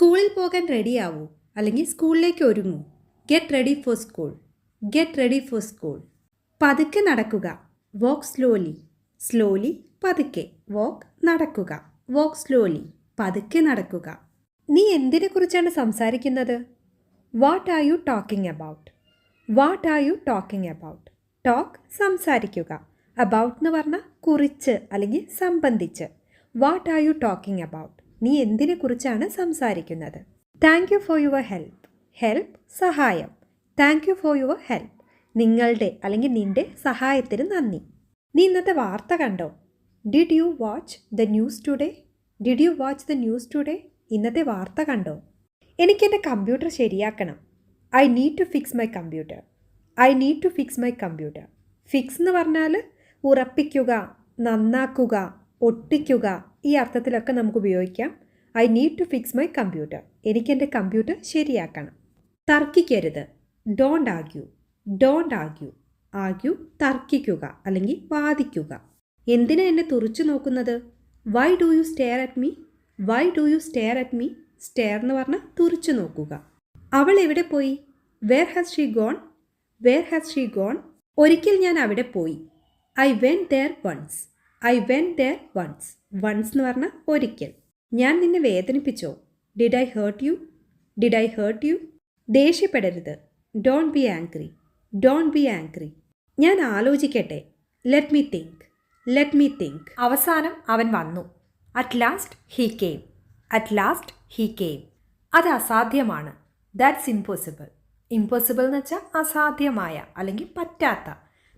സ്കൂളിൽ പോകാൻ റെഡിയാവൂ അല്ലെങ്കിൽ സ്കൂളിലേക്ക് ഒരുങ്ങൂ. Get ready for school. Get ready for school. പതുക്കെ നടക്കുക. Walk slowly. സ്ലോലി പതുക്കെ. വോക്ക് നടക്കുക. വോക്ക് സ്ലോലി പതുക്കെ നടക്കുക. നീ എന്തിനെക്കുറിച്ചാണ് സംസാരിക്കുന്നത്? What are you talking about? What are you talking about? Talk സംസാരിക്കുക. അബൌട്ട് എന്ന് പറഞ്ഞാൽ കുറിച്ച് അല്ലെങ്കിൽ സംബന്ധിച്ച്. What are you talking about? നീ എന്തിനെക്കുറിച്ചാണ് സംസാരിക്കുന്നത്? Thank you for your help. Help സഹായം. Thank you for your help. നിങ്ങളുടെ അല്ലെങ്കിൽ നിന്റെ സഹായത്തിന് നന്ദി. നീ ഇന്നത്തെ വാർത്ത കണ്ടോ? Did you watch the news today? Did you watch the news today? ഇന്നത്തെ വാർത്ത കണ്ടോ? എനിക്കെൻ്റെ കമ്പ്യൂട്ടർ ശരിയാക്കണം. I need to fix my computer. I need to fix my computer. Fix എന്ന് പറഞ്ഞാൽ ഉറപ്പിക്കുക, നന്നാക്കുക, ഒട്ടിക്കുക. ഈ അർത്ഥത്തിലൊക്കെ നമുക്ക് ഉപയോഗിക്കാം. I need to fix my computer. എനിക്കെൻ്റെ കമ്പ്യൂട്ടർ ശരിയാക്കണം. തർക്കിക്കരുത്. Don't argue. Don't argue. Argue തർക്കിക്കുക അല്ലെങ്കിൽ വാദിക്കുക. എന്തിനാ എന്നെ തുറിച്ചു നോക്കുന്നത്? Why do you stare at me? Why do you stare at me? Stare എന്ന് പറഞ്ഞാൽ തുറിച്ചു നോക്കുക. അവൾ എവിടെ പോയി? Where has she gone? Where has she gone? ഒരിക്കൽ ഞാൻ അവിടെ പോയി. I went there once. I went there once. Once എന്ന് പറഞ്ഞാൽ ഒരിക്കൽ. ഞാൻ നിന്നെ വേദനിപ്പിച്ചോ? Did I hurt you? Did I hurt you? ദേഷ്യപ്പെടരുത്. Don't be angry. Don't be angry. ഞാൻ ആലോചിക്കട്ടെ. Let me think. Let me think. അവസാനം അവൻ വന്നു. At last he came. At last he came. അത് അസാധ്യമാണ്. That's impossible. ഇമ്പോസിബിൾ എന്ന് വെച്ചാൽ അസാധ്യമായ അല്ലെങ്കിൽ പറ്റാത്ത.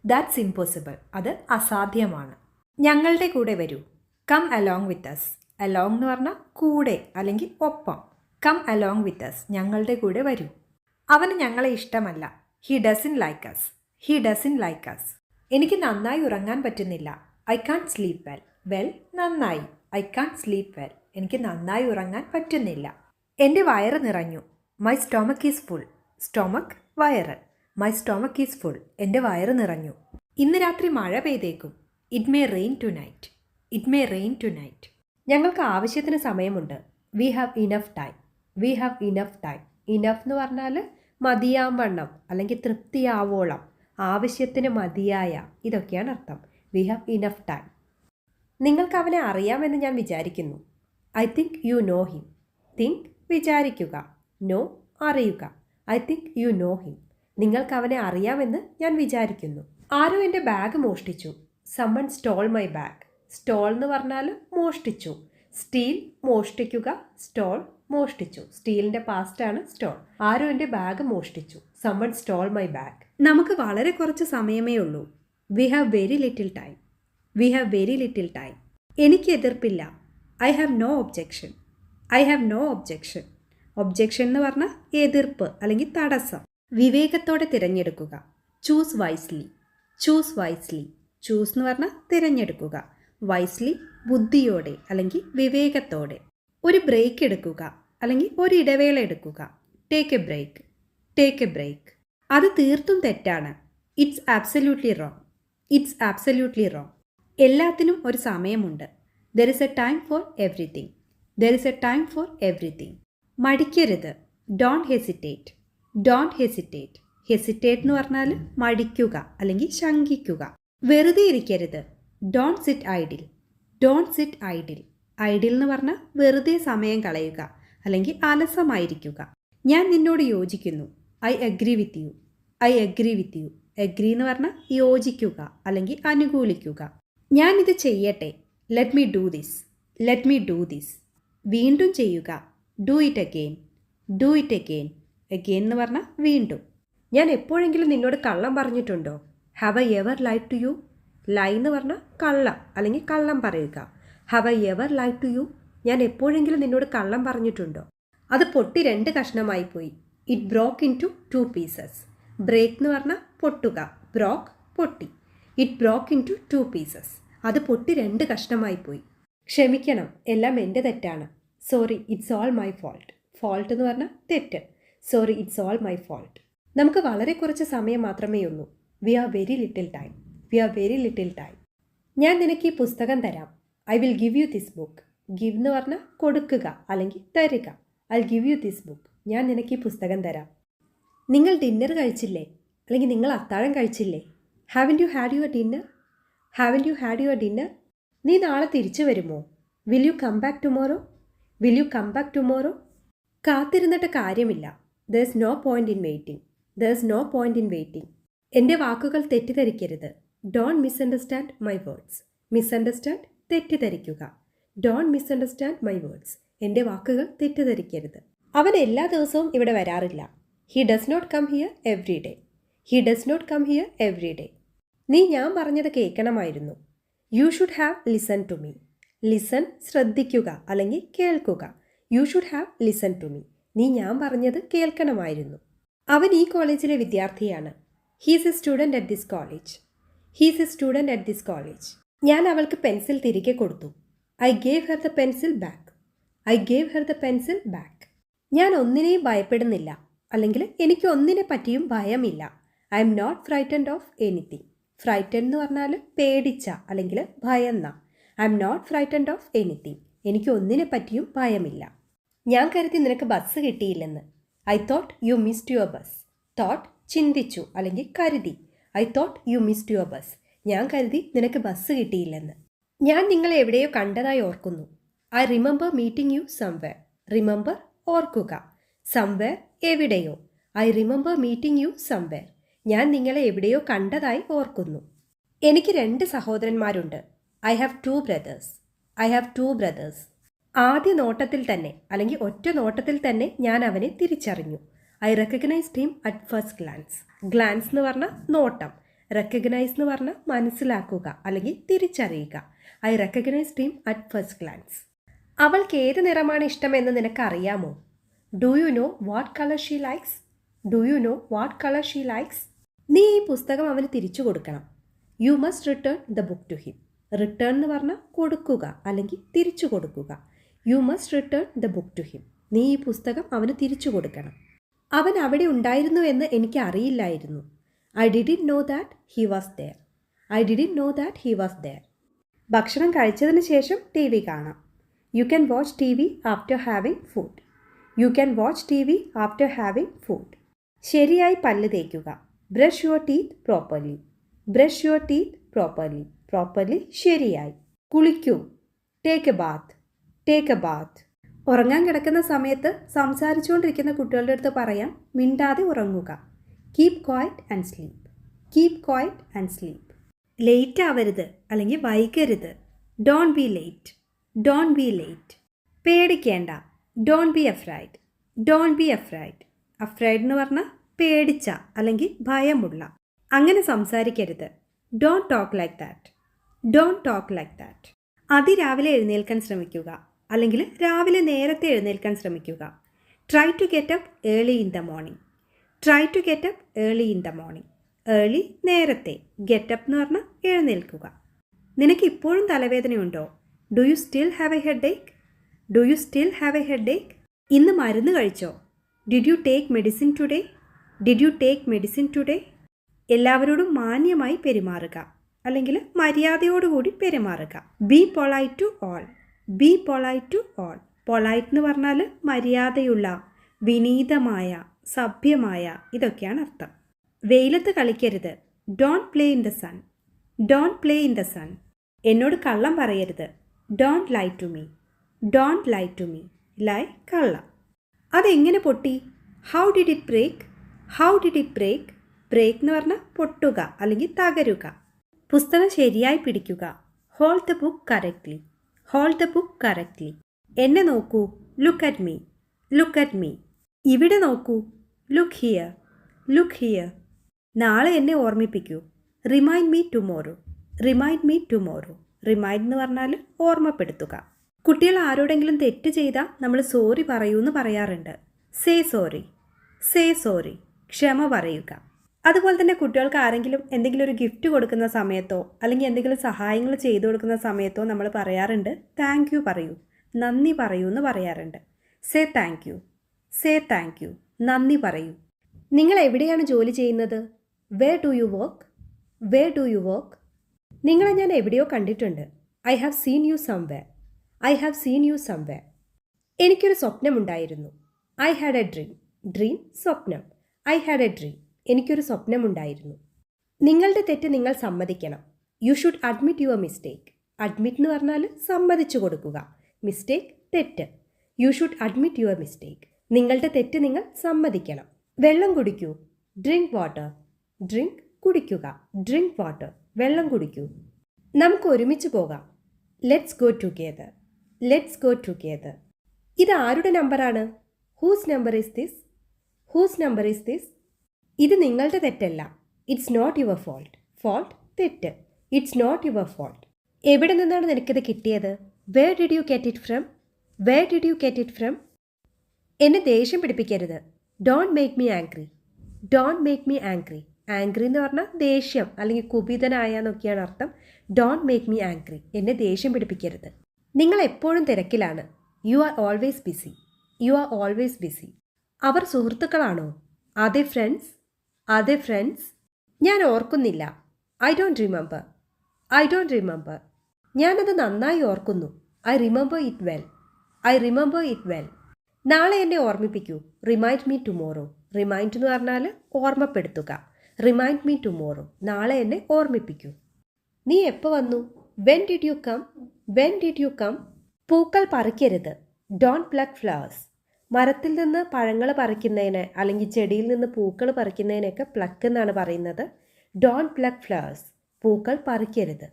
That's impossible. അത് അസാധ്യമാണ്. ഞങ്ങളുടെ കൂടെ വരൂ. Come along with us. Along എന്ന് പറഞ്ഞാൽ കൂടെ അല്ലെങ്കിൽ ഒപ്പം. Come along with us. ഞങ്ങളുടെ കൂടെ വരൂ. അവന് ഞങ്ങളെ ഇഷ്ടമല്ല. He doesn't like us. He doesn't like us. എനിക്ക് നന്നായി ഉറങ്ങാൻ പറ്റുന്നില്ല. I can't sleep well. Well നന്നായി. I can't sleep well. എനിക്ക് നന്നായി ഉറങ്ങാൻ പറ്റുന്നില്ല. എൻ്റെ വയറ് നിറഞ്ഞു. My stomach is full. Stomach വയറ്. My stomach is full. എൻ്റെ വയറ് നിറഞ്ഞു. ഇന്ന് രാത്രി മഴ പെയ്തേക്കും. It may rain tonight. It may rain tonight. ഞങ്ങൾക്ക് ആവശ്യത്തിന് സമയമുണ്ട്. We have enough time. We have enough time. Enough എന്ന് പറഞ്ഞാൽ മതിയാവണ്ണം അല്ലെങ്കിൽ തൃപ്തിയാവോളം, ആവശ്യത്തിന് മതിയായ, ഇതൊക്കെയാണ് അർത്ഥം. We have enough time. നിങ്ങൾക്ക് അവനെ അറിയാമെന്ന് ഞാൻ വിചാരിക്കുന്നു. I think you know him. Think വിചാരിക്കുക. നോ അറിയുക. I think you know him. നിങ്ങൾക്ക് അവനെ അറിയാമെന്ന് ഞാൻ വിചാരിക്കുന്നു. ആരോ എൻ്റെ ബാഗ് മോഷ്ടിച്ചു. Someone stole my bag. Stole എന്ന് പറഞ്ഞാൽ മോഷ്ടിച്ചു. സ്റ്റീൽ മോഷ്ടിക്കുക. സ്റ്റോൾ മോഷ്ടിച്ചു. സ്റ്റീലിൻ്റെ പാസ്റ്റാണ് സ്റ്റോൾ. ആരോ എൻ്റെ ബാഗ് മോഷ്ടിച്ചു. Someone stole my bag. നമുക്ക് വളരെ കുറച്ച് സമയമേ ഉള്ളൂ. We have very little time. We have very little time. എനിക്ക് എതിർപ്പില്ല. I have no objection. I have no objection. Objection എന്ന് പറഞ്ഞാൽ എതിർപ്പ് അല്ലെങ്കിൽ തടസ്സം. വിവേകത്തോടെ തിരഞ്ഞെടുക്കുക. Choose wisely. Choose wisely. Choose എന്ന് പറഞ്ഞാൽ തിരഞ്ഞെടുക്കുക. വൈസ്ലി ബുദ്ധിയോടെ അല്ലെങ്കിൽ വിവേകത്തോടെ. ഒരു ബ്രേക്ക് എടുക്കുക അല്ലെങ്കിൽ ഒരു ഇടവേള എടുക്കുക. Take a break. Take a break. അത് തീർത്തും തെറ്റാണ്. It's absolutely wrong. It's absolutely wrong. എല്ലാത്തിനും ഒരു സമയമുണ്ട്. There is a time for everything. There is a time for everything. മടിക്കരുത്. Don't hesitate. Don't hesitate. Hesitate എന്ന് പറഞ്ഞാൽ മടിക്കുക അല്ലെങ്കിൽ ശങ്കിക്കുക. വെറുതെ ഇരിക്കരുത്. Don't sit idle. Don't sit idle. Idle എന്ന് പറഞ്ഞാൽ വെറുതെ സമയം കളയുക അല്ലെങ്കിൽ അലസമായിരിക്കുക. ഞാൻ നിന്നോട് യോജിക്കുന്നു. I agree with you. I agree with you. Agree എന്ന് പറഞ്ഞാൽ യോജിക്കുക അല്ലെങ്കിൽ അനുകൂലിക്കുക. ഞാൻ ഇത് ചെയ്യട്ടെ. Let me do this. Let me do this. വീണ്ടും ചെയ്യുക. Do it again. Do it again. Again എന്ന് പറഞ്ഞാൽ വീണ്ടും. ഞാൻ എപ്പോഴെങ്കിലും നിന്നോട് കള്ളം പറഞ്ഞിട്ടുണ്ടോ? Have I ever lied to you? Lie എന്ന് പറഞ്ഞാൽ കള്ളം അല്ലെങ്കിൽ കള്ളം പറയുക. Have I ever lied to you? ഞാൻ എപ്പോഴെങ്കിലും നിന്നോട് കള്ളം പറഞ്ഞിട്ടുണ്ടോ? അത് പൊട്ടി 2 കഷ്ണമായി പോയി. It broke into 2 pieces. Break എന്ന് പറഞ്ഞാൽ പൊട്ടുക. ബ്രോക്ക് പൊട്ടി. It broke into 2 pieces. അത് പൊട്ടി 2 കഷ്ണമായി പോയി. ക്ഷമിക്കണം, എല്ലാം എൻ്റെ തെറ്റാണ്. Sorry, it's all my fault. Fault എന്ന് പറഞ്ഞാൽ തെറ്റ്. Sorry, it's all my fault. നമുക്ക് വളരെ കുറച്ച് സമയം മാത്രമേ ഉള്ളൂ. We have very little time. We have very little time. ഞാൻ നിനക്ക് ഈ പുസ്തകം തരാം. I will give you this book. Give എന്ന് പറഞ്ഞാൽ കൊടുക്കുക അല്ലെങ്കിൽ തരിക. I give you this book. ഞാൻ നിനക്ക് ഈ പുസ്തകം തരാം. നിങ്ങൾ ഡിന്നർ കഴിച്ചില്ലേ? അല്ലെങ്കിൽ നിങ്ങൾ അത്താഴം കഴിച്ചില്ലേ? Haven't you had your dinner? Haven't you had your dinner? നീ നാളെ തിരിച്ചു വരുമോ? Will you come back tomorrow? Will you come back tomorrow? കാത്തിരുന്നിട്ട് കാര്യമില്ല. There's no point in waiting. There's no point in waiting. എൻ്റെ വാക്കുകൾ തെറ്റിദ്ധരിക്കരുത്. Don't misunderstand my words. Misunderstand തെറ്റിദ്ധരിക്കുക. Don't misunderstand my words. എൻ്റെ വാക്കുകൾ തെറ്റിദ്ധരിക്കരുത്. അവൻ എല്ലാ ദിവസവും ഇവിടെ വരാറില്ല. He does not come here every day. He does not come here every day. നീ ഞാൻ പറഞ്ഞത് കേൾക്കണമായിരുന്നു. You should have listen to me. Listen ശ്രദ്ധിക്കുക അല്ലെങ്കിൽ കേൾക്കുക. You should have listen to me. നീ ഞാൻ പറഞ്ഞത് കേൾക്കണമായിരുന്നു. അവൻ ഈ കോളേജിലെ വിദ്യാർത്ഥിയാണ്. He's a student at this college. He's a student at this college. ഞാൻ അവൾക്ക് പെൻസിൽ തിരികെ കൊടുത്തു. I gave her the pencil back. I gave her the pencil back. ഞാൻ ഒന്നിനെയും ഭയപ്പെടുന്നില്ല അല്ലെങ്കിൽ എനിക്ക് ഒന്നിനെ പറ്റിയും ഭയമില്ല. I M not frightened of anything. Frighten എന്ന് പറഞ്ഞാൽ പേടിച്ച അല്ലെങ്കിൽ ഭയന്ന. I'm not frightened of anything. എനിക്ക് ഒന്നിനെ പറ്റിയും ഭയമില്ല. ഞാൻ കരുതി നിനക്ക് ബസ് കിട്ടിയില്ലെന്ന്. I thought you missed your bus. Thought ചിന്തിച്ചു അല്ലെങ്കിൽ കരുതി. I thought you missed your bus. ഞാൻ കരുതി നിനക്ക് ബസ് കിട്ടിയില്ലെന്ന്. ഞാൻ നിങ്ങളെ എവിടെയോ കണ്ടതായി ഓർക്കുന്നു. I remember meeting you somewhere. Remember ഓർക്കുക. സംവെയർ എവിടെയോ. I remember meeting you somewhere. ഞാൻ നിങ്ങളെ എവിടെയോ കണ്ടതായി ഓർക്കുന്നു. എനിക്ക് 2 സഹോദരന്മാരുണ്ട്. I have 2 brothers. I have 2 brothers. ആദ്യ നോട്ടത്തിൽ തന്നെ അല്ലെങ്കിൽ ഒറ്റ നോട്ടത്തിൽ തന്നെ ഞാൻ അവനെ തിരിച്ചറിഞ്ഞു. I recognised him at first glance. Glance എന്ന് പറഞ്ഞാൽ നോട്ടം. റെക്കഗ്നൈസ് എന്ന് പറഞ്ഞാൽ മനസ്സിലാക്കുക അല്ലെങ്കിൽ തിരിച്ചറിയുക. I recognised him at first glance. അവൾക്ക് ഏത് നിറമാണ് ഇഷ്ടമെന്ന് നിനക്കറിയാമോ? Do you know what colour she likes? Do you know what colour she likes? നീ ഈ പുസ്തകം അവന് തിരിച്ചു കൊടുക്കണം. You must return the book to him. Return എന്ന് പറഞ്ഞാൽ കൊടുക്കുക അല്ലെങ്കിൽ തിരിച്ചു കൊടുക്കുക. You must return the book to him. നീ ഈ പുസ്തകം അവന് തിരിച്ചു കൊടുക്കണം. അവൻ അവിടെ ഉണ്ടായിരുന്നു എന്ന് എനിക്ക് അറിയില്ലായിരുന്നു. I didn't know that he was there. I didn't know that he was there. ഭക്ഷണം കഴിച്ചതിന് ശേഷം ടി വി കാണാം. You can watch T V after having food. You can watch T V after having food. ശരിയായി പല്ല് തേക്കുക. Brush your teeth properly. Brush your teeth properly. Properly ശരിയായി. കുളിക്കൂ. Take a bath. Take a bath. ഉറങ്ങാൻ കിടക്കുന്ന സമയത്ത് സംസാരിച്ചുകൊണ്ടിരിക്കുന്ന കുട്ടികളുടെ അടുത്ത് പറയാം മിണ്ടാതെ ഉറങ്ങുക. Keep quiet and sleep. Keep quiet and sleep. Late ആവരുത് അല്ലെങ്കിൽ വൈകരുത്. Don't be late. Don't be late. പേടിക്കേണ്ട. Don't be afraid. Don't be afraid. Afraid എന്ന് പറഞ്ഞാൽ പേടിച്ച അല്ലെങ്കിൽ ഭയമുള്ള. അങ്ങനെ സംസാരിക്കരുത്. Don't talk like that. Don't talk like that. അതിരാവിലെ എഴുന്നേൽക്കാൻ ശ്രമിക്കുക അല്ലെങ്കിൽ രാവിലെ നേരത്തെ എഴുന്നേൽക്കാൻ ശ്രമിക്കുക. Try to get up early in the morning. Try to get up early in the morning. Early നേരത്തെ. ഗെറ്റ് അപ്പ് എന്ന് പറഞ്ഞാൽ എഴുന്നേൽക്കുക. നിനക്ക് ഇപ്പോഴും തലവേദനയുണ്ടോ? Do you still have a headache? Do you still have a headache? ഇന്ന് മരുന്ന് കഴിച്ചോ? Did you take medicine today? Did you take medicine today? എല്ലാവരോടും മാന്യമായി പെരുമാറുക അല്ലെങ്കിൽ മര്യാദയോടുകൂടി പെരുമാറുക. Be polite to all. Be polite to all. Polite എന്ന് പറഞ്ഞാൽ മര്യാദയുള്ള, വിനീതമായ, സഭ്യമായ, ഇതൊക്കെയാണ് അർത്ഥം. വെയിലത്ത് കളിക്കരുത്. Don't play in the sun. Don't play in the sun. എന്നോട് കള്ളം പറയരുത്. Don't lie to me. Don't lie to me. Lie കള്ളം. അതെങ്ങനെ പൊട്ടി? How did it break? How did it break? Break എന്ന് പറഞ്ഞാൽ പൊട്ടുക അല്ലെങ്കിൽ തകരുക. പുസ്തകം ശരിയായി പിടിക്കുക. Hold the book correctly. Hold the book correctly. എന്നെ നോക്കൂ. Look at me. Look at me. ഇവിടെ നോക്കൂ. Look here. Look here. നാളെ എന്നെ ഓർമ്മിപ്പിക്കൂ. Remind me tomorrow. Remind me tomorrow. Remind എന്ന് പറഞ്ഞാൽ ഓർമ്മപ്പെടുത്തുക. കുട്ടികൾ ആരോടെങ്കിലും തെറ്റ് ചെയ്താൽ നമ്മൾ സോറി പറയൂ എന്ന് പറയാറുണ്ട്. Say sorry. Say sorry. ക്ഷമ പറയുക. അതുപോലെ തന്നെ കുട്ടികൾക്ക് ആരെങ്കിലും എന്തെങ്കിലും ഒരു ഗിഫ്റ്റ് കൊടുക്കുന്ന സമയത്തോ അല്ലെങ്കിൽ എന്തെങ്കിലും സഹായങ്ങൾ ചെയ്തു കൊടുക്കുന്ന സമയത്തോ നമ്മൾ പറയാറുണ്ട് താങ്ക് യു പറയൂ, നന്ദി പറയൂ എന്ന് പറയാറുണ്ട്. Say thank you. Say thank you. നന്ദി പറയൂ. നിങ്ങൾ എവിടെയാണ് ജോലി ചെയ്യുന്നത്? Where do you work? Where do you work? നിങ്ങളെ ഞാൻ എവിടെയോ കണ്ടിട്ടുണ്ട്. I have seen you somewhere. I have seen you somewhere. എനിക്കൊരു സ്വപ്നമുണ്ടായിരുന്നു. I had a dream. Dream സ്വപ്നം. I had a dream. എനിക്കൊരു സ്വപ്നമുണ്ടായിരുന്നു. നിങ്ങളുടെ തെറ്റ് നിങ്ങൾ സമ്മതിക്കണം. You should admit your mistake. Admit എന്ന് പറഞ്ഞാൽ സമ്മതിച്ചു കൊടുക്കുക. മിസ്റ്റേക്ക് തെറ്റ്. You should admit your mistake. നിങ്ങളുടെ തെറ്റ് നിങ്ങൾ സമ്മതിക്കണം. വെള്ളം കുടിക്കൂ. Drink water. ഡ്രിങ്ക് കുടിക്കുക. Drink water. വെള്ളം കുടിക്കൂ. നമുക്ക് ഒരുമിച്ച് പോകാം. Let's go together. Let's go together. ഇത് ആരുടെ നമ്പറാണ്? Whose number is this? Whose number is this? ഇത് നിങ്ങളുടെ തെറ്റല്ല. It's not your fault. Fault തെറ്റ്. It's not your fault. എവിടെ നിന്നാണ് നിനക്കിത് കിട്ടിയത്? Where did you get it from? Where did you get it from? എന്നെ ദേഷ്യം പിടിപ്പിക്കരുത്. Don't make me angry. Don't make me angry. Angry എന്ന് പറഞ്ഞാൽ ദേഷ്യം അല്ലെങ്കിൽ കുപിതനായ എന്നൊക്കെയാണ് അർത്ഥം. Don't make me angry. എന്നെ ദേഷ്യം പിടിപ്പിക്കരുത്. നിങ്ങൾ എപ്പോഴും തിരക്കിലാണ്. You are always busy. You are always busy. അവർ സുഹൃത്തുക്കളാണോ? Are they friends? Are they friends? ഞാൻ ഓർക്കുന്നില്ല. I don't remember. I don't remember. ഞാനത് നന്നായി ഓർക്കുന്നു. I remember it well. I remember it well. നാളെ എന്നെ ഓർമ്മിപ്പിക്കൂ. Remind me tomorrow. റിമൈൻഡ് എന്ന് പറഞ്ഞാൽ ഓർമ്മപ്പെടുത്തുക. Remind me tomorrow. നാളെ എന്നെ ഓർമ്മിപ്പിക്കൂ. നീ എപ്പോൾ വന്നു? When did you come? When did you come? പൂക്കൾ പറിക്കരുത്. Don't pluck flowers. മരത്തിൽ നിന്ന് പഴങ്ങൾ പറിക്കുന്നതിന് അല്ലെങ്കിൽ ചെടിയിൽ നിന്ന് പൂക്കൾ പറിക്കുന്നതിനൊക്കെ പ്ലക്ക് എന്നാണ് പറയുന്നത്. Don't pluck flowers. പൂക്കൾ പറിക്കരുത്.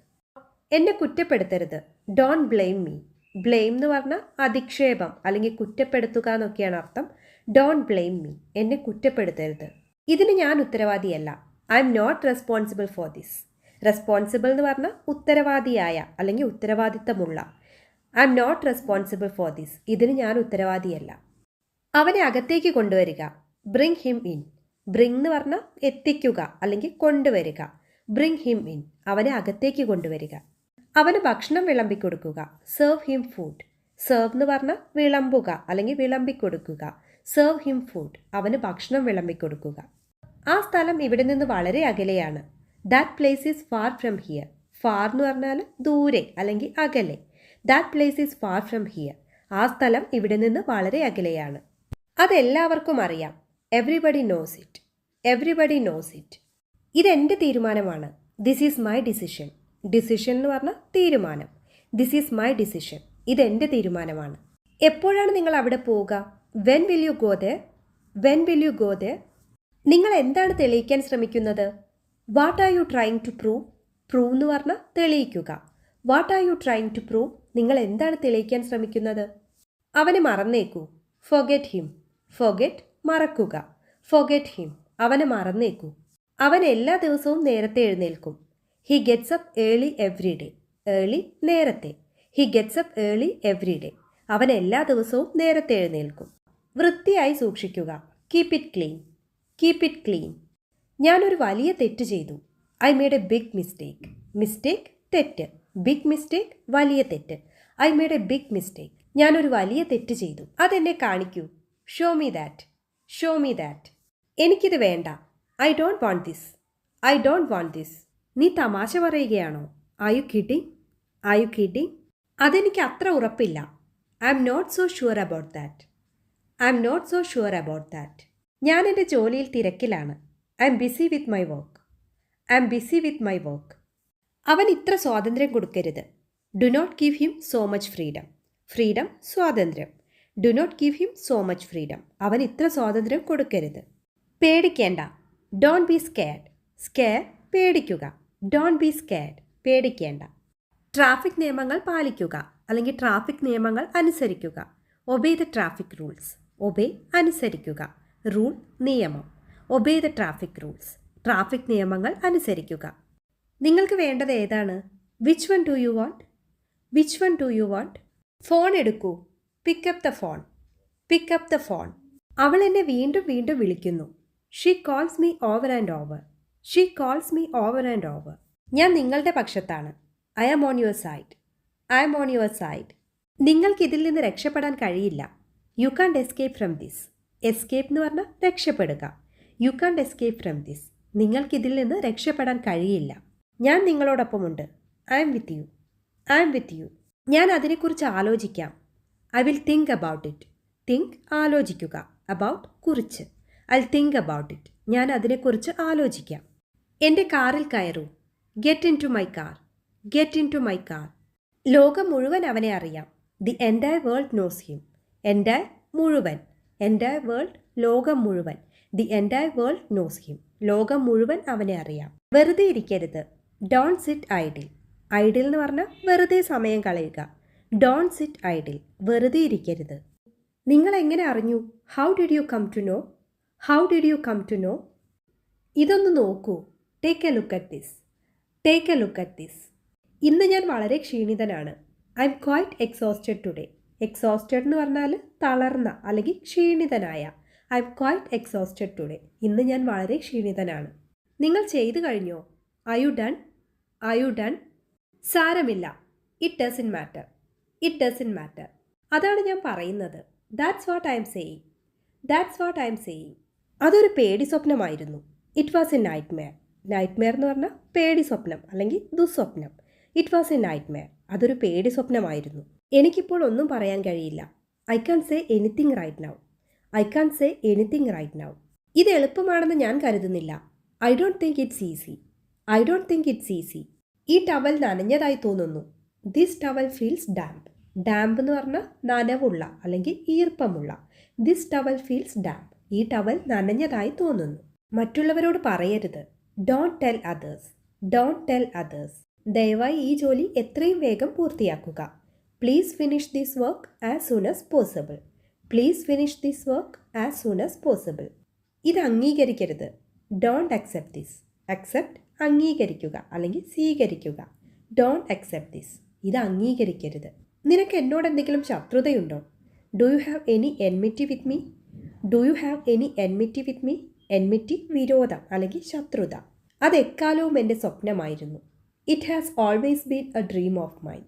എന്നെ കുറ്റപ്പെടുത്തരുത്. Don't blame me. ബ്ലെയിം എന്ന് പറഞ്ഞാൽ അധിക്ഷേപം അല്ലെങ്കിൽ കുറ്റപ്പെടുത്തുക എന്നൊക്കെയാണ് അർത്ഥം. Don't blame me. എന്നെ കുറ്റപ്പെടുത്തരുത്. ഇതിന് ഞാൻ ഉത്തരവാദിയല്ല. I'm not responsible for this. Responsible എന്ന് പറഞ്ഞാൽ ഉത്തരവാദിയായ അല്ലെങ്കിൽ ഉത്തരവാദിത്തമുള്ള. I'm not responsible for this. ഇതിന് ഞാൻ ഉത്തരവാദിയല്ല. അവനെ അകത്തേക്ക് കൊണ്ടുവരിക. Bring him in. ബ്രിങ് എന്ന് പറഞ്ഞാൽ എത്തിക്കുക അല്ലെങ്കിൽ കൊണ്ടുവരിക. Bring him in. അവനെ അകത്തേക്ക് കൊണ്ടുവരിക. അവന് ഭക്ഷണം വിളമ്പിക്കൊടുക്കുക. Serve him food. സെർവ് എന്ന് പറഞ്ഞാൽ വിളമ്പുക അല്ലെങ്കിൽ വിളമ്പിക്കൊടുക്കുക. Serve him food. അവന് ഭക്ഷണം വിളമ്പിക്കൊടുക്കുക. ആ സ്ഥലം ഇവിടെ നിന്ന് വളരെ അകലെയാണ്. That place is far from here. Far എന്ന് പറഞ്ഞാൽ ദൂരെ അല്ലെങ്കിൽ അകലെ. That place is far from here. ആ സ്ഥലം ഇവിടെ നിന്ന് വളരെ അകലെയാണ്. അതെല്ലാവർക്കും അറിയാം. Everybody knows it. Everybody knows it. ഇതെൻ്റെ തീരുമാനമാണ്. This is my decision. Decision എന്ന് പറഞ്ഞാൽ തീരുമാനം. This is my decision. ഇതെൻ്റെ തീരുമാനമാണ്. എപ്പോഴാണ് നിങ്ങൾ അവിടെ പോവുക? When will you go there? When will you go there? നിങ്ങൾ എന്താണ് തെളിയിക്കാൻ ശ്രമിക്കുന്നത്? What are you trying to prove? Prove എന്ന് പറഞ്ഞാൽ തെളിയിക്കുക. What are you trying to prove? നിങ്ങൾ എന്താണ് തെളിയിക്കാൻ ശ്രമിക്കുന്നത്? അവനെ മറന്നേക്കൂ. Forget him. ഫൊഗെറ്റ് മറക്കുക. Forget him. അവനെ മറന്നേക്കൂ. അവൻ എല്ലാ ദിവസവും നേരത്തെ എഴുന്നേൽക്കും. He gets up early every day. Early നേരത്തെ. He gets up early every day. അവൻ എല്ലാ ദിവസവും നേരത്തെ എഴുന്നേൽക്കും. വൃത്തിയായി സൂക്ഷിക്കുക. Keep it clean. Keep it clean. ഞാനൊരു വലിയ തെറ്റ് ചെയ്തു. I made a big mistake. Mistake തെറ്റ്. ബിഗ് മിസ്റ്റേക്ക് വലിയ തെറ്റ്. I made a big mistake. ഞാനൊരു വലിയ തെറ്റ് ചെയ്തു. അതെന്നെ കാണിക്കൂ. Show me that. Show me that. എനിക്കിത് വേണ്ട. I don't want this. I don't want this. നീ തമാശ പറയുകയാണോ? Are you kidding? Are you kidding? അതെനിക്ക് അത്ര ഉറപ്പില്ല. I'm not so sure about that. I'm not so sure about that. ഞാൻ എൻ്റെ ജോലിയിൽ തിരക്കിലാണ്. I'm busy with my work. I M busy with my work. അവൻ ഇത്ര സ്വാതന്ത്ര്യം കൊടുക്കരുത്. Do not give him so much freedom. Freedom സ്വാതന്ത്ര്യം. Do not give him so much freedom. അവൻ ഇത്ര സ്വാതന്ത്ര്യം കൊടുക്കരുത്. പേടിക്കേണ്ട. Don't be scared. സ്കെയർ പേടിക്കുക. ഡോണ്ട് ബി സ്കെയർഡ് പേടിക്കേണ്ട. ട്രാഫിക് നിയമങ്ങൾ പാലിക്കുക അല്ലെങ്കിൽ ട്രാഫിക് നിയമങ്ങൾ അനുസരിക്കുക. Obey the traffic rules. Obey അനുസരിക്കുക. റൂൾ നിയമം. Obey the traffic rules. Traffic നിയമങ്ങൾ അനുസരിക്കുക. നിങ്ങൾക്ക് വേണ്ടത് ഏതാണ്? Which one do you want? Which one do you want? Phone എടുക്കൂ. Pick up the phone. Pick up the phone. അവൾ എന്നെ വീണ്ടും വീണ്ടും വിളിക്കുന്നു. She calls me over and over. She calls me over and over. ഞാൻ നിങ്ങളുടെ പക്ഷത്താണ്. I am on your side. I am on your side. നിങ്ങൾക്ക് ഇതിൽ നിന്ന് രക്ഷപ്പെടാൻ കഴിയില്ല. യു കാണ്ട് എസ്കേപ്പ് ഫ്രം ദിസ്. എസ്കേപ്പ് എന്ന് പറഞ്ഞാൽ രക്ഷപ്പെടുക. യു കാണ്ട് എസ്കേപ്പ് ഫ്രം ദിസ്. നിങ്ങൾക്കിതിൽ നിന്ന് രക്ഷപ്പെടാൻ കഴിയില്ല. ഞാൻ നിങ്ങളോടൊപ്പമുണ്ട്. I'm with you. I'm with you. ഞാൻ അതിനെക്കുറിച്ച് ആലോചിക്കാം. I will think about it. Think ആലോചിക്കുക. അബൌട്ട് കുറിച്ച്. I think about it. ഞാൻ അതിനെക്കുറിച്ച് ആലോചിക്കാം. എൻ്റെ കാറിൽ കയറൂ. Get into my car. Get into my car. ലോകം മുഴുവൻ അവനെ അറിയാം. The entire world knows him. Entire മുഴുവൻ. എൻറ്റയർ വേൾഡ് ലോകം മുഴുവൻ. The entire world knows him. ലോകം മുഴുവൻ അവനെ അറിയാം. വെറുതെ ഇരിക്കരുത്. Don't sit idle. ഐഡിൽ എന്ന് പറഞ്ഞാൽ വെറുതെ സമയം കളയുക. Don't sit idle. വെറുതെ ഇരിക്കരുത്. നിങ്ങൾ എങ്ങനെ അറിഞ്ഞു? How did you come to know? How did you come to know? ഇതൊന്ന് നോക്കൂ. Take a look at this. Take a look at this. ഇന്ന് ഞാൻ വളരെ ക്ഷീണിതനാണ്. I'm quite exhausted today. Exhausted എന്ന് പറഞ്ഞാൽ തളർന്ന അല്ലെങ്കിൽ ക്ഷീണിതനായ. I'm quite exhausted today. ഇന്ന് ഞാൻ വളരെ ക്ഷീണിതനാണ്. നിങ്ങൾ ചെയ്തു കഴിഞ്ഞോ? Are you done? Are you done? സാരമില്ല. It doesn't matter. It doesn't matter. അതാണ് ഞാൻ പറയുന്നത്. That's what I'm saying. That's what I'm saying. അതൊരു പേടി സ്വപ്നമായിരുന്നു. It was a nightmare. Nightmare എന്ന് പറഞ്ഞാൽ പേടി സ്വപ്നം അല്ലെങ്കിൽ ദുസ്വപ്നം. It was a nightmare. അതൊരു പേടി സ്വപ്നമായിരുന്നു. എനിക്കിപ്പോൾ ഒന്നും പറയാൻ കഴിയില്ല. I can say anything right now. I can say anything right now. ഇത് എളുപ്പമാണെന്ന് ഞാൻ കരുതുന്നില്ല. I don't think it's easy. I don't think it's easy. ഈ ടവൽ നനഞ്ഞതായി തോന്നുന്നു. This towel feels damp. Damp എന്ന് പറഞ്ഞാൽ നനവുള്ള അല്ലെങ്കിൽ ഈർപ്പമുള്ള. This towel feels damp. ഈ ടവൽ നനഞ്ഞതായി തോന്നുന്നു. മറ്റുള്ളവരോട് പറയരുത്. Don't tell others. Don't tell others. ദയവായി ഈ ജോലി എത്രയും വേഗം പൂർത്തിയാക്കുക. Please finish this work as soon as possible. Please finish this work as soon as possible. ഇത് അംഗീകരിക്കരുത്. Don't accept this. അക്സെപ്റ്റ് അംഗീകരിക്കുക അല്ലെങ്കിൽ സ്വീകരിക്കുക. Don't accept this. ഇത് അംഗീകരിക്കരുത്. നിനക്ക് എന്നോട് എന്തെങ്കിലും ശത്രുതയുണ്ടോ? Do you have any enmity with me? Do you have any enmity with me? Enmity വിരോധം അല്ലെങ്കിൽ ശത്രുത. അത് എക്കാലവും എൻ്റെ സ്വപ്നമായിരുന്നു. It has always been a dream of mine.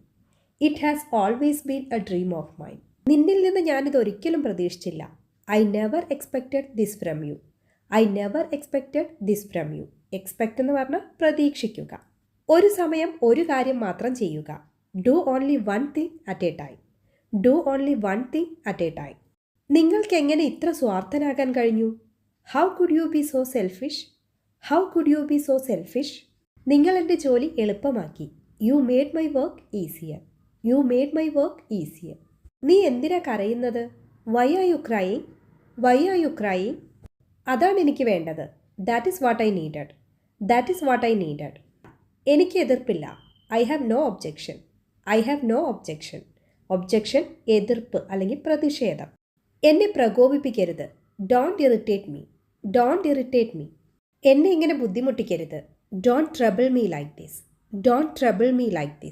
It has always been a dream of mine. നിന്നിൽ നിന്ന് ഞാനിതൊരിക്കലും പ്രതീക്ഷിച്ചില്ല. I never expected this from you. I never expected this from you. Expect എന്ന് പറഞ്ഞാൽ പ്രതീക്ഷിക്കുക. ഒരു സമയം ഒരു കാര്യം മാത്രം ചെയ്യുക. Do only one thing at a time. Do only one thing at a time. നിങ്ങൾക്ക് എങ്ങനെ ഇത്ര സ്വാർത്ഥനാകാൻ കഴിഞ്ഞു? How could you be so selfish? How could you be so selfish? നിങ്ങൾ എൻ്റെ ജോലി എളുപ്പമാക്കി. You made my work easier. You made my work easier. നീ എന്തിനാ കരയുന്നത്? Why are you crying? Why are you crying? അതാണ് എനിക്ക് വേണ്ടത്. That is what I needed. That is what I needed. എനിക്ക് എതിർപ്പില്ല. I have no objection. I have no objection. Objection എതിർപ്പ് അല്ലെങ്കിൽ പ്രതിഷേധം. എന്നെ പ്രകോപിപ്പിക്കരുത്. Don't irritate me. Don't irritate me. എന്നെ ഇങ്ങനെ ബുദ്ധിമുട്ടിക്കരുത്. Don't trouble me like this. Don't trouble me like this.